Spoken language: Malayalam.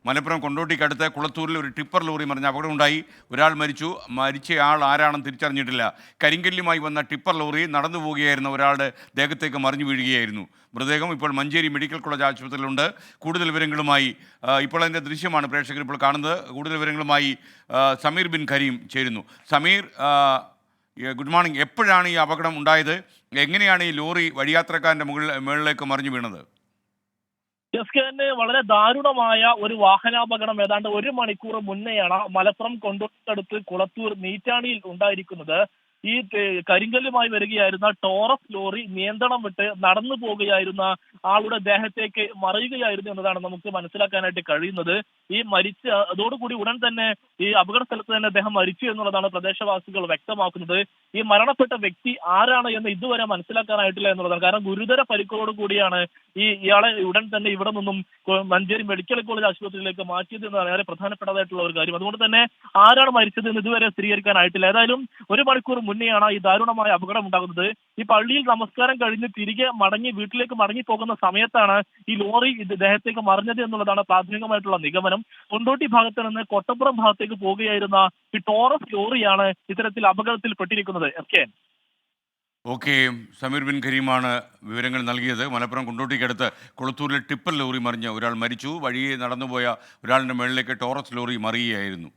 മലപ്പുറം കൊണ്ടോട്ടിക്കടുത്ത് കുളത്തൂരിൽ ഒരു ടിപ്പർ ലോറി മറിഞ്ഞ അപകടമുണ്ടായി. ഒരാൾ മരിച്ചു. മരിച്ചയാൾ ആരാണെന്ന് തിരിച്ചറിഞ്ഞിട്ടില്ല. കരിങ്കല്ലുമായി വന്ന ടിപ്പർ ലോറി നടന്നു പോവുകയായിരുന്ന ഒരാളുടെ ദേഹത്തേക്ക് മറിഞ്ഞു വീഴുകയായിരുന്നു. മൃതദേഹം ഇപ്പോൾ മഞ്ചേരി മെഡിക്കൽ കോളേജ് ആശുപത്രിയിലുണ്ട്. കൂടുതൽ വിവരങ്ങളുമായി ഇപ്പോൾ അതിൻ്റെ ദൃശ്യമാണ് പ്രേക്ഷകർ ഇപ്പോൾ കാണുന്നത്. കൂടുതൽ വിവരങ്ങളുമായി സമീർ ബിൻ കരീം ചേരുന്നു. Sameer, good morning. എപ്പോഴാണ് ഈ അപകടം ഉണ്ടായത്? എങ്ങനെയാണ് ഈ ലോറി വഴിയാത്രക്കാരൻ്റെ മുകളിലേക്ക് മറിഞ്ഞു വീണത്? എസ്കെന് വളരെ ദാരുണമായ ഒരു വാഹനാപകടം ഏതാണ്ട് 1 മണിക്കൂർ മുന്നെയാണ് മലപ്പുറം കൊണ്ടോട്ടടുത്ത് കുളത്തൂർ നീറ്റാണിയിൽ ഉണ്ടായിരിക്കുന്നത്. ഈ കരിങ്കല്ലുമായി വരികയായിരുന്ന ടോറസ് ലോറി നിയന്ത്രണം വിട്ട് നടന്നു പോകുകയായിരുന്ന ആളുടെ ദേഹത്തേക്ക് മറിയുകയായിരുന്നു എന്നതാണ് നമുക്ക് മനസ്സിലാക്കാനായിട്ട് കഴിയുന്നത്. ഈ മരിച്ച അതോടുകൂടി ഉടൻ തന്നെ ഈ അപകട സ്ഥലത്ത് തന്നെ അദ്ദേഹം മരിച്ചു എന്നുള്ളതാണ് പ്രദേശവാസികൾ വ്യക്തമാക്കുന്നത്. ഈ മരണപ്പെട്ട വ്യക്തി ആരാണ് എന്ന് ഇതുവരെ മനസ്സിലാക്കാനായിട്ടില്ല എന്നുള്ളതാണ്. കാരണം ഗുരുതര പരിക്കുകളോട് കൂടിയാണ് ഇയാളെ ഉടൻ തന്നെ ഇവിടെ നിന്നും മഞ്ചേരി മെഡിക്കൽ കോളേജ് ആശുപത്രിയിലേക്ക് മാറ്റിയത് എന്നതാണ് വളരെ പ്രധാനപ്പെട്ടതായിട്ടുള്ള ഒരു കാര്യം. അതുകൊണ്ട് തന്നെ ആരാണ് മരിച്ചത് എന്ന് ഇതുവരെ സ്ഥിരീകരിക്കാനായിട്ടില്ല. ഏതായാലും 1 മണിക്കൂർ മുന്നെയാണ് ഈ ദാരുണമായ അപകടം ഉണ്ടാകുന്നത്. ഈ പള്ളിയിൽ നമസ്കാരം കഴിഞ്ഞ് തിരികെ വീട്ടിലേക്ക് മടങ്ങി പോകുന്ന സമയത്താണ് ഈ ലോറി ദേഹത്തേക്ക് മറിഞ്ഞത് എന്നുള്ളതാണ് പ്രാഥമികമായിട്ടുള്ള നിഗമനം. കൊണ്ടോട്ടി ഭാഗത്ത് നിന്ന് കൊട്ടപ്പുറം ഭാഗത്തേക്ക് പോവുകയായിരുന്ന ഈ ടോറസ് ലോറിയാണ് ഇത്തരത്തിൽ അപകടത്തിൽ പെട്ടിരിക്കുന്നത്. ഓക്കെ, സമീർ ബിൻ കരീമാണ് വിവരങ്ങൾ നൽകിയത്. മലപ്പുറം കൊണ്ടോട്ടിക്കടുത്ത് കുളത്തൂരിലെ ടിപ്പർ ലോറി മറിഞ്ഞ് ഒരാൾ മരിച്ചു. വഴിയെ നടന്നുപോയ ഒരാളുടെ മുകളിലേക്ക് ടോറസ് ലോറി മറിയുകയായിരുന്നു.